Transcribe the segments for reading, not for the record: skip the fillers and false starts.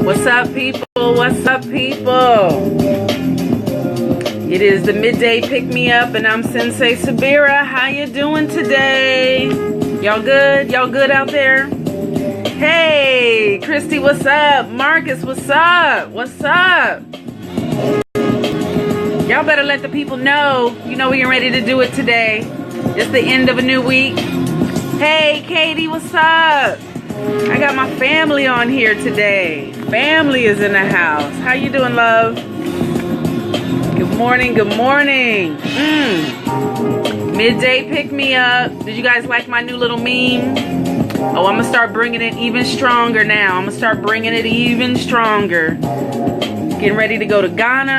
What's up, people? What's up, people? It is the Midday Pick Me Up, and I'm Sensei Sabira. How you doing today? Y'all good? Y'all good out there? Hey, Christy, what's up? Marcus, what's up? What's up? Y'all better let the people know. You know we're ready to do it today. It's the end of a new week. Hey, Katie, what's up? I got my family on here today. Family is in the house. How you doing, love? Good morning, good morning. Midday Pick Me Up. Did you guys like my new little meme? Oh, I'm going to start bringing it even stronger now. I'm going to start bringing it even stronger. Getting ready to go to Ghana.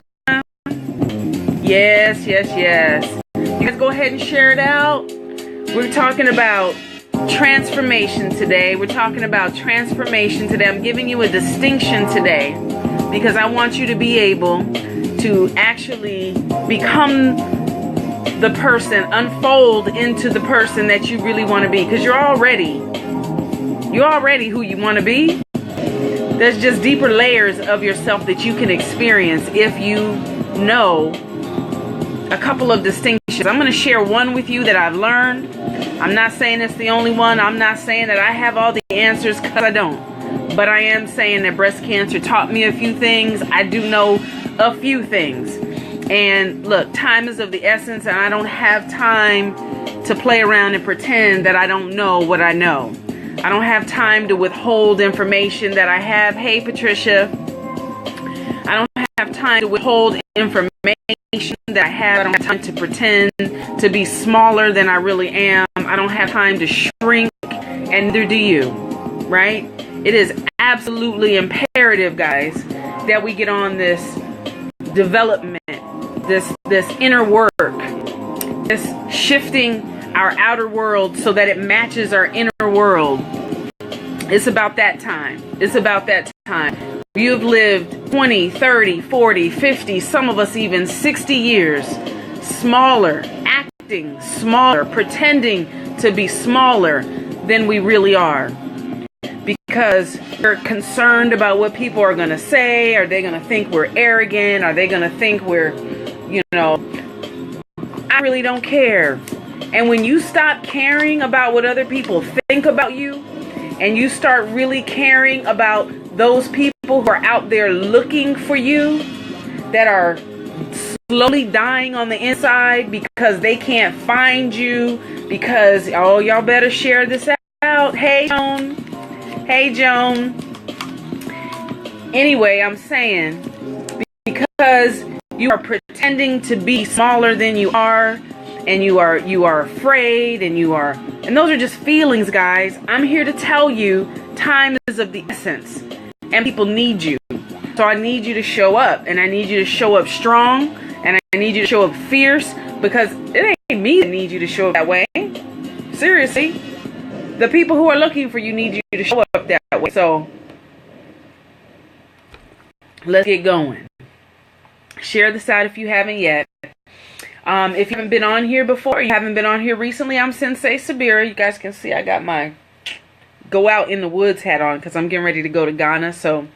Yes, yes, yes. You guys go ahead and share it out. We're talking about transformation today. We're talking about transformation today. I'm giving you a distinction today because I want you to be able to actually become the person, unfold into the person that you really want to be, because you're already who you want to be. There's just deeper layers of yourself that you can experience if you know a couple of distinctions. I'm going to share one with you that I've learned. I'm not saying it's the only one. I'm not saying that I have all the answers, because I don't. But I am saying that breast cancer taught me a few things. I do know a few things. And look, time is of the essence, and I don't have time to play around and pretend that I don't know what I know. I don't have time to withhold information that I have. Hey, Patricia. I don't have time to withhold information that I have. I don't have time to pretend to be smaller than I really am. I don't have time to shrink, and neither do you, right? It is absolutely imperative, guys, that we get on this development, this inner work, this shifting our outer world so that it matches our inner world. It's about that time. It's about that time. You've lived 20, 30, 40, 50, some of us even 60 years, smaller, acting smaller, pretending to be smaller than we really are. Because we're concerned about what people are going to say. Are they going to think we're arrogant? Are they going to think we're, I really don't care. And when you stop caring about what other people think about you, and you start really caring about those people who are out there looking for you, that are slowly dying on the inside because they can't find you, because, oh, y'all better share this out. Hey, Joan. Hey, Joan. Anyway, I'm saying, because you are pretending to be smaller than you are, and you are afraid, and those are just feelings, guys. I'm here to tell you, time is of the essence, and people need you. So I need you to show up, and I need you to show up strong, and I need you to show up fierce, because it ain't me that needs you to show up that way. Seriously. The people who are looking for you need you to show up that way. So let's get going. Share this out if you haven't yet. If you haven't been on here before, you haven't been on here recently, I'm Sensei Sabira. You guys can see I got my go out in the woods hat on because I'm getting ready to go to Ghana. So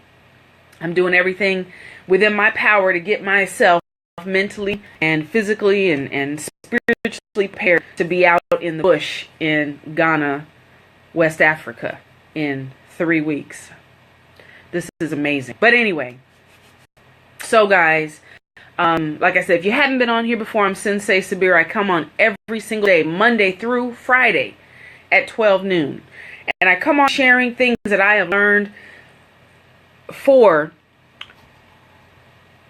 I'm doing everything within my power to get myself mentally and physically and spiritually prepared to be out in the bush in Ghana, West Africa, in 3 weeks. This is amazing. But anyway, so guys, like I said, if you haven't been on here before, I'm Sensei Sabira. I come on every single day, Monday through Friday at 12 noon. And I come on sharing things that I have learned for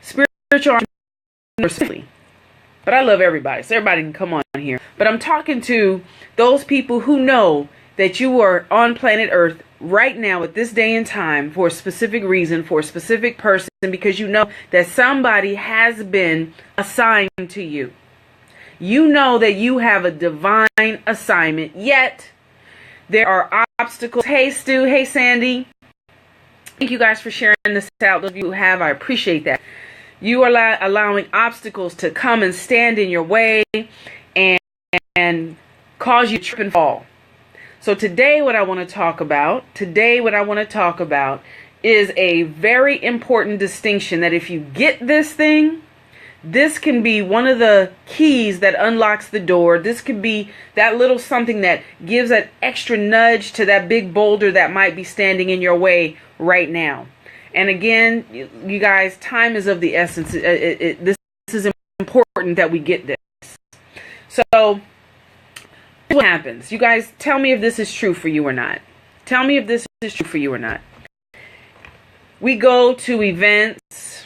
spiritual entrepreneurs. But I love everybody, so everybody can come on here. But I'm talking to those people who know that you are on planet Earth right now at this day and time for a specific reason, for a specific person, because you know that somebody has been assigned to you. You know that you have a divine assignment, yet there are obstacles. Hey, Stu. Hey, Sandy. Thank you guys for sharing this out. Those of you who have, I appreciate that. You are allowing obstacles to come and stand in your way and cause you to trip and fall. So today what I want to talk about is a very important distinction that if you get this thing, this can be one of the keys that unlocks the door. This could be that little something that gives that extra nudge to that big boulder that might be standing in your way right now. And again, you guys, time is of the essence. This is important that we get this. So what happens? You guys, tell me if this is true for you or not. Tell me if this is true for you or not. We go to events.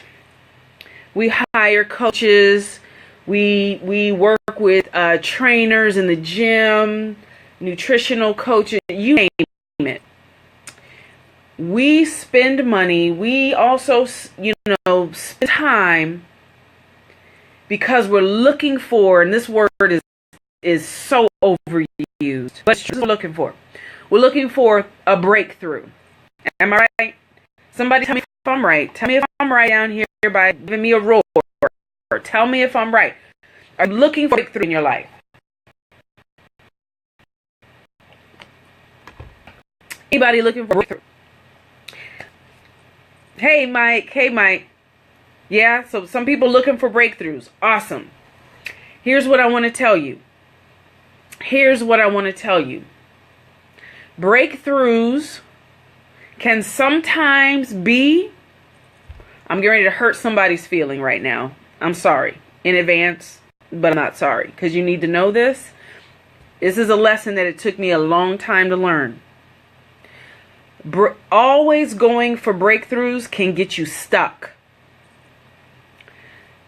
We hire coaches. We work with trainers in the gym, nutritional coaches, you name it. We spend money. We also, spend time because we're looking for, and this word is so overused, but it's what we're looking for. We're looking for a breakthrough. Am I right? Somebody tell me if I'm right. Tell me if I'm right down here by giving me a roar. Tell me if I'm right. Are you looking for a breakthrough in your life? Anybody looking for a breakthrough? Hey, Mike. Hey, Mike. Yeah, so some people looking for breakthroughs. Awesome. Here's what I want to tell you. Breakthroughs can sometimes be, I'm getting ready to hurt somebody's feeling right now. I'm sorry in advance, but I'm not sorry because you need to know this. This is a lesson that it took me a long time to learn. Always going for breakthroughs can get you stuck.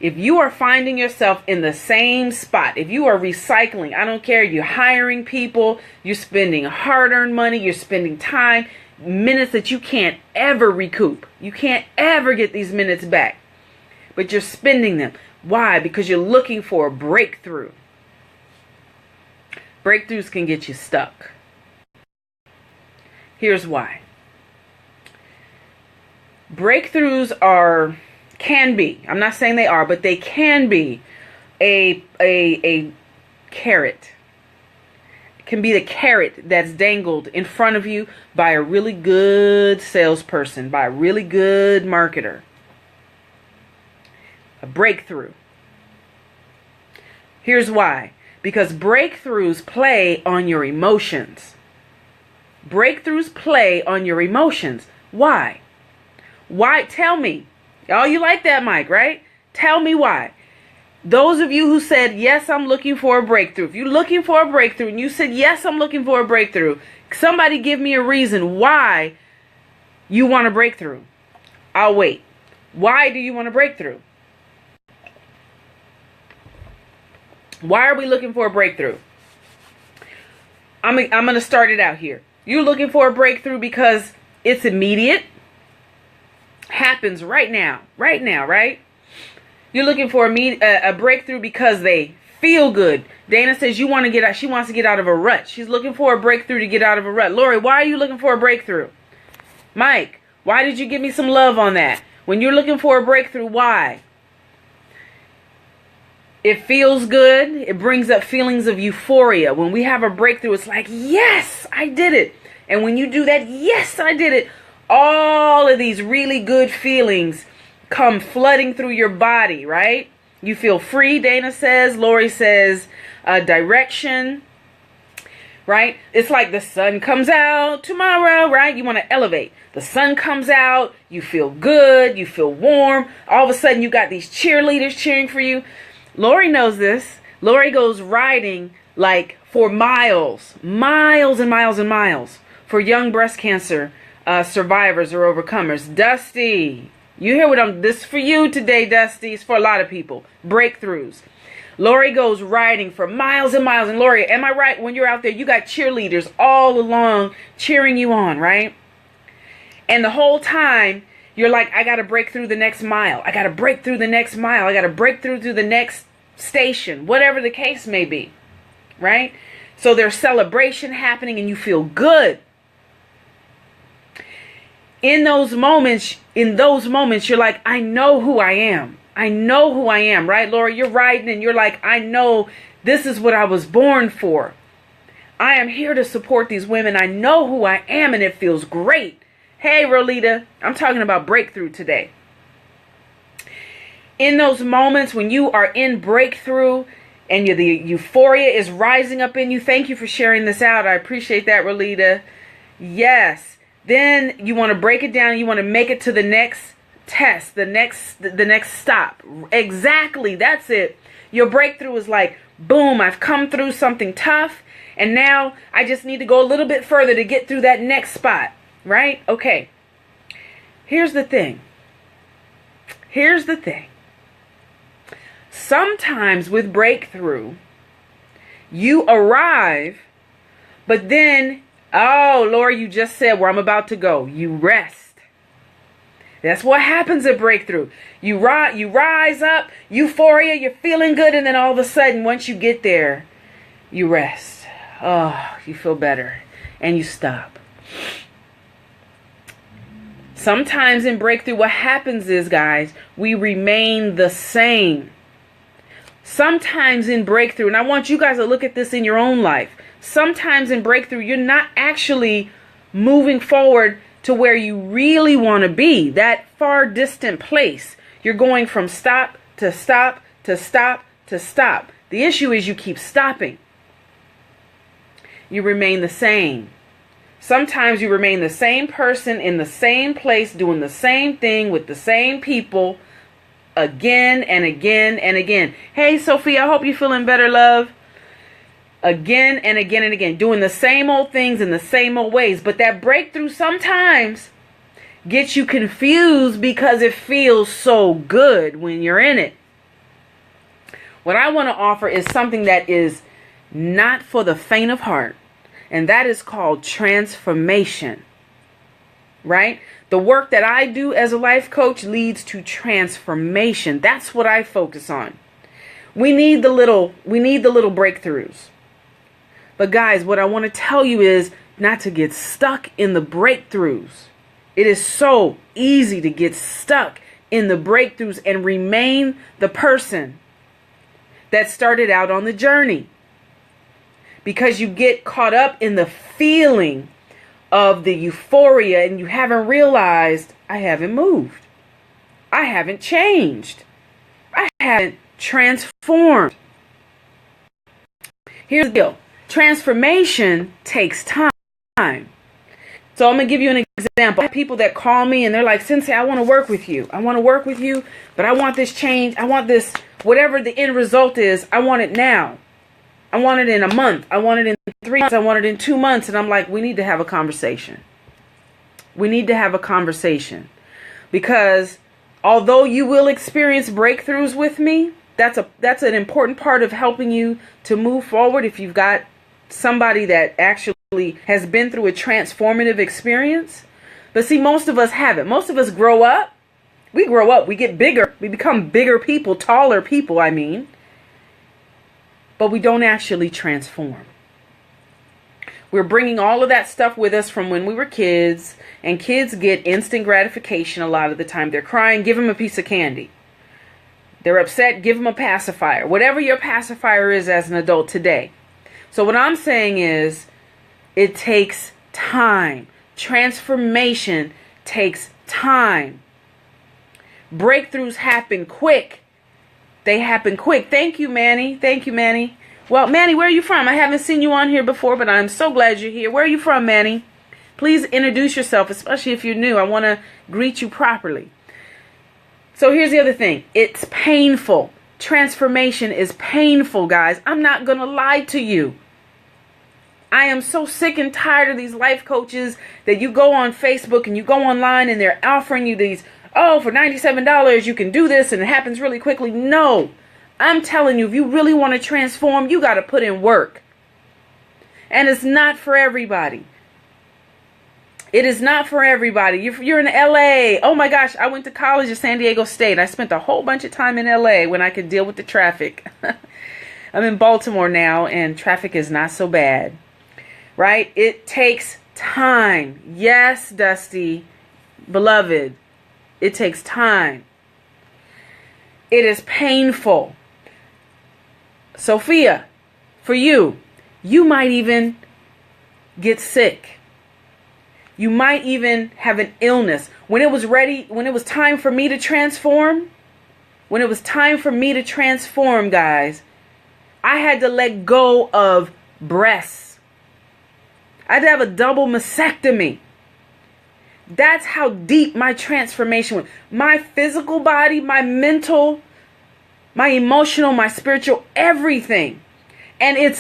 If you are finding yourself in the same spot, if you are recycling, I don't care, you're hiring people, you're spending hard-earned money, you're spending time, minutes that you can't ever recoup. You can't ever get these minutes back. But you're spending them. Why? Because you're looking for a breakthrough. Breakthroughs can get you stuck. Here's why. Breakthroughs can be, I'm not saying they are, but they can be a carrot. It can be the carrot that's dangled in front of you by a really good salesperson, by a really good marketer. A breakthrough. Here's why. Because breakthroughs play on your emotions. Breakthroughs play on your emotions. Why? Why? Tell me. Oh, you like that, Mike, right? Tell me why. Those of you who said, yes, I'm looking for a breakthrough. If you're looking for a breakthrough and you said, yes, I'm looking for a breakthrough, somebody give me a reason why you want a breakthrough. I'll wait. Why do you want a breakthrough? Why are we looking for a breakthrough? I'm going to start it out here. You're looking for a breakthrough because it's immediate. Happens right now, right? You're looking for a breakthrough because they feel good. Dana says she wants to get out of a rut. She's looking for a breakthrough to get out of a rut. Lori, why are you looking for a breakthrough? Mike, why did you give me some love on that? When you're looking for a breakthrough, why? It feels good. It brings up feelings of euphoria. When we have a breakthrough, it's like, yes, I did it. And when you do that, yes, I did it. All of these really good feelings come flooding through your body, right? You feel free, Dana says. Lori says direction, right? It's like the sun comes out tomorrow, right? You want to elevate. The sun comes out. You feel good. You feel warm. All of a sudden, you got these cheerleaders cheering for you. Lori knows this. Lori goes riding like for miles and miles and miles for young breast cancer survivors or overcomers. Dusty, you hear what this for you today, Dusty. It's for a lot of people. Breakthroughs. Lori goes riding for miles and miles. And Lori, am I right? When you're out there, you got cheerleaders all along cheering you on, right? And the whole time, you're like, I got to break through the next mile. I got to break through the next mile. I got to break through to the next station, whatever the case may be, right? So there's celebration happening and you feel good. In those moments, you're like, I know who I am. I know who I am, right, Laura? You're riding and you're like, I know this is what I was born for. I am here to support these women. I know who I am and it feels great. Hey, Rolita, I'm talking about breakthrough today. In those moments when you are in breakthrough and the euphoria is rising up in you, thank you for sharing this out. I appreciate that, Rolita. Yes. Then you want to break it down. You want to make it to the next test, the next stop. Exactly. That's it. Your breakthrough is like, boom, I've come through something tough, and now I just need to go a little bit further to get through that next spot, right? Okay. Here's the thing. Sometimes with breakthrough, you arrive, but then, oh, Laura, you just said where I'm about to go. You rest. That's what happens at breakthrough. You rise up, euphoria, you're feeling good, and then all of a sudden, once you get there, you rest. Oh, you feel better, and you stop. Sometimes in breakthrough, what happens is, guys, we remain the same. Sometimes in breakthrough, and I want you guys to look at this in your own life. Sometimes in breakthrough, you're not actually moving forward to where you really want to be, that far distant place. You're going from stop to stop to stop to stop. The issue is you keep stopping. You remain the same. Sometimes you remain the same person in the same place, doing the same thing with the same people again and again and again. Hey, Sophia, I hope you're feeling better, love. Again and again and again, doing the same old things in the same old ways. But that breakthrough sometimes gets you confused because it feels so good when you're in it. What I want to offer is something that is not for the faint of heart, and that is called transformation. Right? The work that I do as a life coach leads to transformation. That's what I focus on. We need the little breakthroughs. But guys, what I want to tell you is not to get stuck in the breakthroughs. It is so easy to get stuck in the breakthroughs and remain the person that started out on the journey. Because you get caught up in the feeling of the euphoria and you haven't realized, I haven't moved. I haven't changed. I haven't transformed. Here's the deal. Transformation takes time. So I'm going to give you an example. I have people that call me and they're like, Sensei, I want to work with you. I want to work with you, but I want this change. I want this, whatever the end result is, I want it now. I want it in a month. I want it in 3 months. I want it in 2 months. And I'm like, we need to have a conversation. We need to have a conversation. Because although you will experience breakthroughs with me, that's an important part of helping you to move forward. If you've got somebody that actually has been through a transformative experience. But see, most of us haven't. Most of us grow up. We grow up. We get bigger. We become bigger people, taller people, I mean. But we don't actually transform. We're bringing all of that stuff with us from when we were kids. And kids get instant gratification a lot of the time. They're crying, give them a piece of candy. They're upset, give them a pacifier. Whatever your pacifier is as an adult today. So what I'm saying is, it takes time. Transformation takes time. Breakthroughs happen quick. They happen quick. Thank you, Manny. Thank you, Manny. Well, Manny, where are you from? I haven't seen you on here before, but I'm so glad you're here. Where are you from, Manny? Please introduce yourself, especially if you're new. I want to greet you properly. So here's the other thing. It's painful. Transformation is painful, guys. I'm not going to lie to you. I am so sick and tired of these life coaches that you go on Facebook and you go online and they're offering you these, oh, for $97 you can do this and it happens really quickly. No, I'm telling you, if you really want to transform, you got to put in work. And it's not for everybody. It is not for everybody. You're in LA. Oh my gosh, I went to college at San Diego State. I spent a whole bunch of time in LA when I could deal with the traffic. I'm in Baltimore now and traffic is not so bad. Right? It takes time. Yes, Dusty, beloved, it takes time. It is painful. Sophia, for you, you might even get sick. You might even have an illness. When it was time for me to transform, guys, I had to let go of breasts. I had to have a double mastectomy. That's how deep my transformation went. My physical body, my mental, my emotional, my spiritual, everything. And it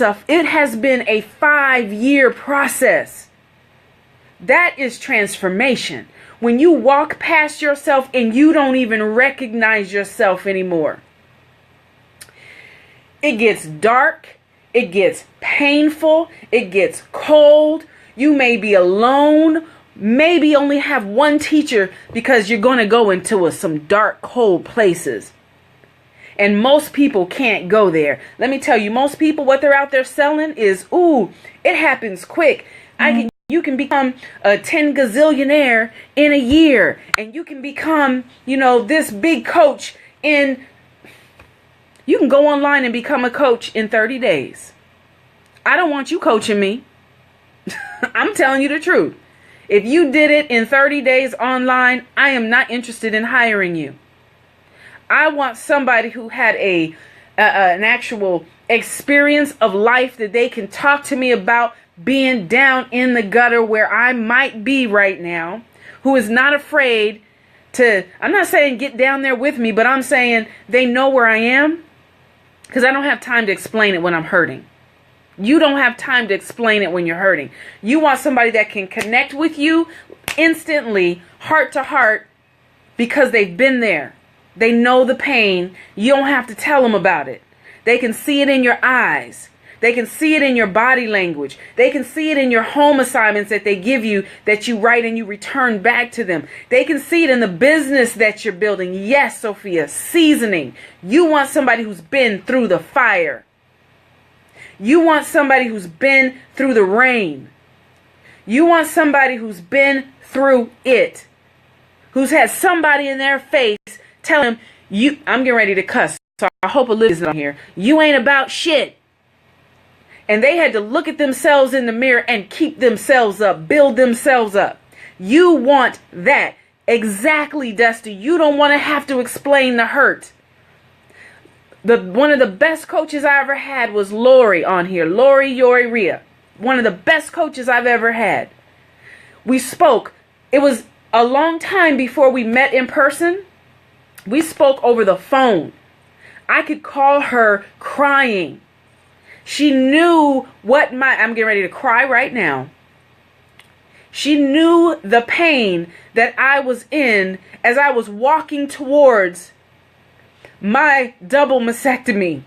has been a 5-year process. That is transformation. When you walk past yourself and you don't even recognize yourself anymore. It gets dark. It gets painful. It gets cold. You may be alone. Maybe only have one teacher because you're going to go into some dark, cold places. And most people can't go there. Let me tell you, most people, what they're out there selling is, it happens quick. You can become a 10 gazillionaire in a year. And you can become, this big coach you can go online and become a coach in 30 days. I don't want you coaching me. I'm telling you the truth. If you did it in 30 days online, I am not interested in hiring you. I want somebody who had an actual experience of life that they can talk to me about being down in the gutter where I might be right now, who is not afraid to, I'm not saying get down there with me, but I'm saying they know where I am, because I don't have time to explain it when I'm hurting. You don't have time to explain it when you're hurting. You want somebody that can connect with you instantly, heart to heart, because they've been there. They know the pain. You don't have to tell them about it. They can see it in your eyes. They can see it in your body language. They can see it in your home assignments that they give you, that you write and you return back to them. They can see it in the business that you're building. Yes, Sophia, seasoning. You want somebody who's been through the fire. You want somebody who's been through the rain. You want somebody who's been through it. Who's had somebody in their face tell them, I'm getting ready to cuss, so I hope Olivia's not here. You ain't about shit. And they had to look at themselves in the mirror and keep themselves up, build themselves up. You want that. Exactly, Dusty. You don't want to have to explain the hurt. One of the best coaches I ever had was Lori on here. Lori Yori Rhea. One of the best coaches I've ever had. We spoke. It was a long time before we met in person. We spoke over the phone. I could call her crying. She knew I'm getting ready to cry right now. She knew the pain that I was in as I was walking towards my double mastectomy.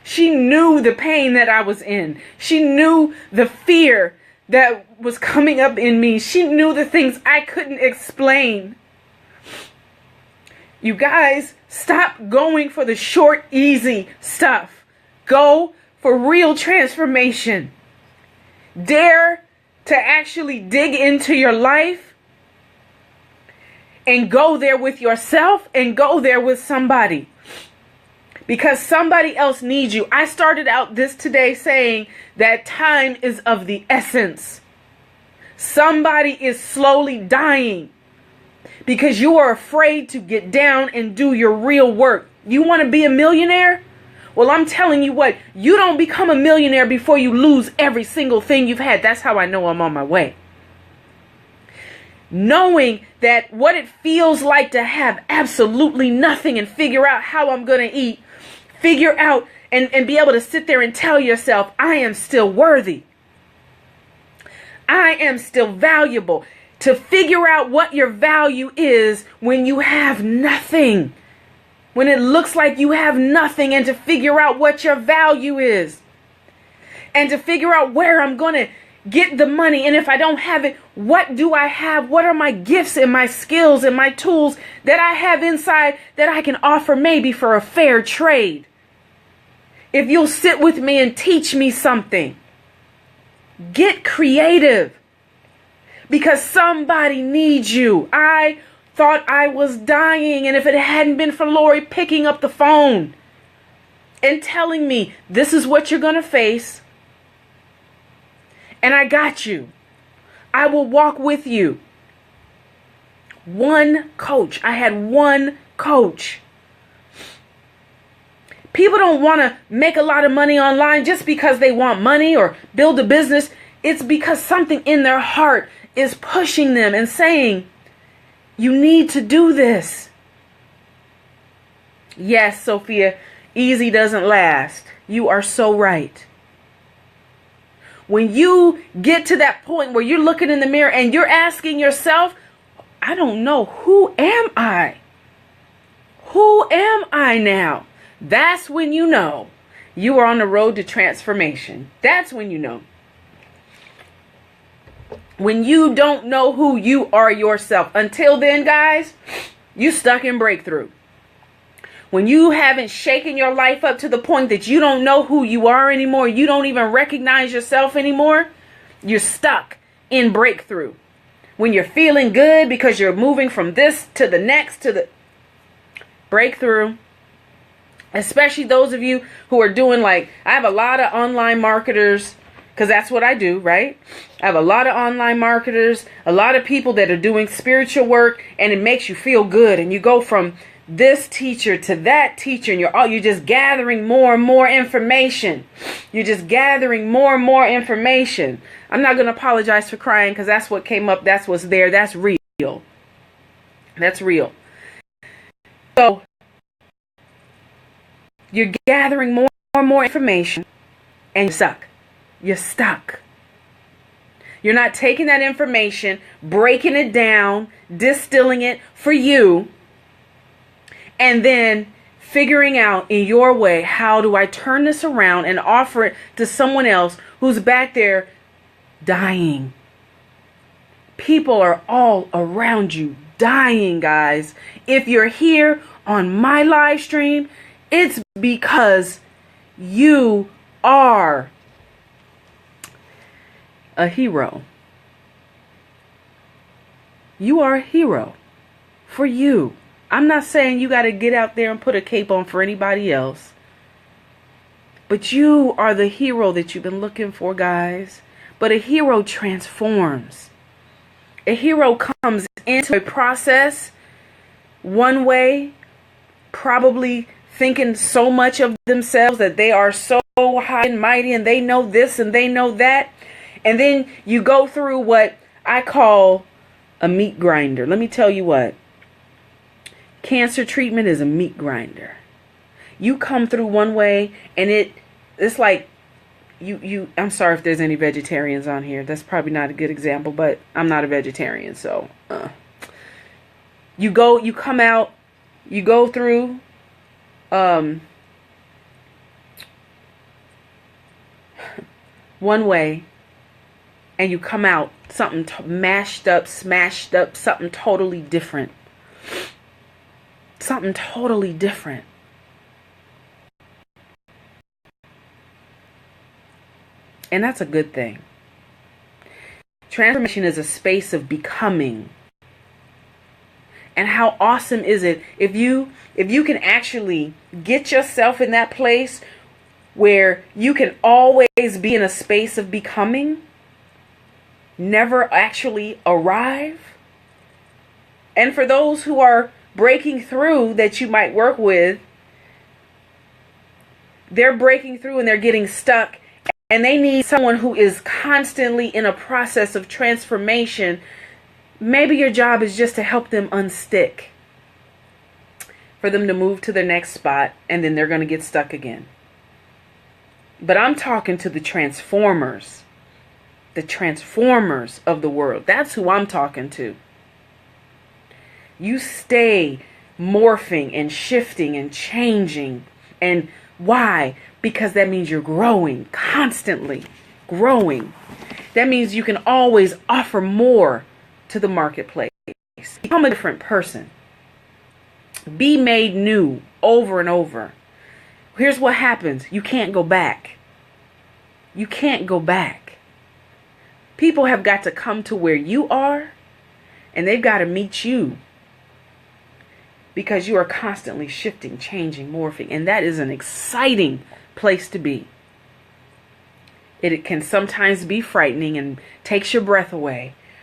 She knew the pain that I was in. She knew the fear that was coming up in me. She knew the things I couldn't explain. You guys, stop going for the short, easy stuff. Go for real transformation. Dare to actually dig into your life and go there with yourself and go there with somebody. Because somebody else needs you. I started out this today saying that time is of the essence. Somebody is slowly dying because you are afraid to get down and do your real work. You want to be a millionaire? Well, I'm telling you what, you don't become a millionaire before you lose every single thing you've had. That's how I know I'm on my way. Knowing that what it feels like to have absolutely nothing and figure out how I'm going to eat, figure out and be able to sit there and tell yourself, I am still worthy. I am still valuable. To figure out what your value is when you have nothing. When it looks like you have nothing, and to figure out what your value is. And to figure out where I'm going to get the money. And if I don't have it, what do I have? What are my gifts and my skills and my tools that I have inside that I can offer maybe for a fair trade? If you'll sit with me and teach me something. Get creative. Because somebody needs you. I thought I was dying, and if it hadn't been for Lori picking up the phone and telling me, this is what you're going to face, and I got you. I will walk with you. One coach. I had one coach. People don't want to make a lot of money online just because they want money or build a business. It's because something in their heart is pushing them and saying, you need to do this. Yes, Sophia, easy doesn't last. You are so right. When you get to that point where you're looking in the mirror and you're asking yourself, I don't know, who am I? Who am I now? That's when you know you are on the road to transformation. That's when you know. When you don't know who you are yourself. Until then, guys, you stuck in breakthrough. When you haven't shaken your life up to the point that you don't know who you are anymore, you don't even recognize yourself anymore, you're stuck in breakthrough. When you're feeling good because you're moving from this to the next to the breakthrough. Especially those of you who are doing, like, I have a lot of online marketers, because that's what I do, right? I have a lot of online marketers, a lot of people that are doing spiritual work, and it makes you feel good. And you go from this teacher to that teacher, and you're just gathering more and more information. You're just gathering more and more information. I'm not going to apologize for crying, because that's what came up. That's what's there. That's real. That's real. So you're gathering more and more information, and you're stuck. You're stuck. You're not taking that information, breaking it down, distilling it for you, and then figuring out in your way, how do I turn this around and offer it to someone else who's back there dying. People are all around you dying, guys. If you're here on my live stream, it's because you are a hero. You are a hero for you. I'm not saying you got to get out there and put a cape on for anybody else. But you are the hero that you've been looking for, guys. But a hero transforms. A hero comes into a process one way, probably thinking so much of themselves that they are so high and mighty and they know this and they know that. And then you go through what I call a meat grinder. Let me tell you what. Cancer treatment is a meat grinder. You come through one way and it's like I'm sorry if there's any vegetarians on here. That's probably not a good example, but I'm not a vegetarian, so you come out, you go through one way, and you come out something mashed up, smashed up, something totally different. Something totally different. And that's a good thing. Transformation is a space of becoming. And how awesome is it if you can actually get yourself in that place where you can always be in a space of becoming, never actually arrive. And for those who are breaking through that you might work with, they're breaking through and they're getting stuck, and they need someone who is constantly in a process of transformation. Maybe your job is just to help them unstick, for them to move to their next spot, and then they're going to get stuck again. But I'm talking to the transformers of the world. That's who I'm talking to. You stay morphing and shifting and changing. And why? Because that means you're growing, constantly growing. That means you can always offer more to the marketplace. Become a different person. Be made new over and over. Here's what happens. You can't go back. You can't go back. People have got to come to where you are, and they've got to meet you. Because you are constantly shifting, changing, morphing. And that is an exciting place to be. It can sometimes be frightening and takes your breath away.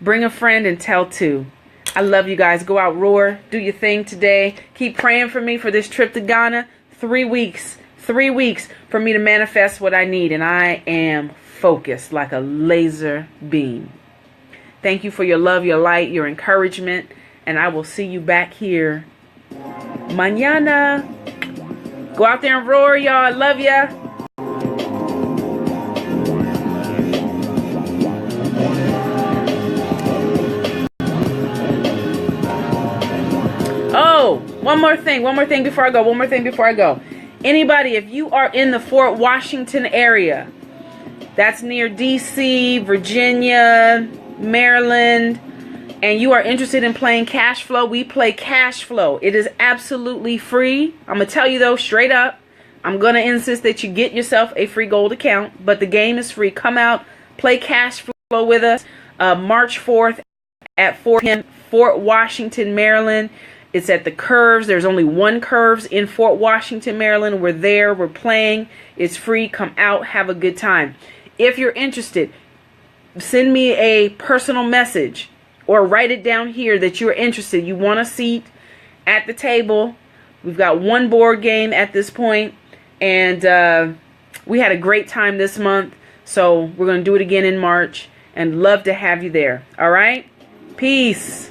Bring a friend and tell two. I love you guys. Go out, roar, do your thing today. Keep praying for me for this trip to Ghana. 3 weeks. 3 weeks for me to manifest what I need. And I am focused like a laser beam. Thank you for your love, your light, your encouragement. And I will see you back here mañana. Go out there and roar, y'all. I love ya. Oh, one more thing before I go. Anybody, if you are in the Fort Washington area, that's near DC, Virginia, Maryland, and you are interested in playing cash flow, we play cash flow. It is absolutely free. I'm going to tell you though, straight up, I'm going to insist that you get yourself a free gold account, but the game is free. Come out, play cash flow with us. March 4th at 4 p.m. Fort Washington, Maryland. It's at the Curves. There's only one Curves in Fort Washington, Maryland. We're there. We're playing. It's free. Come out. Have a good time. If you're interested, send me a personal message or write it down here that you're interested. You want a seat at the table. We've got one board game at this point, and we had a great time this month. So we're going to do it again in March, and love to have you there. All right? Peace.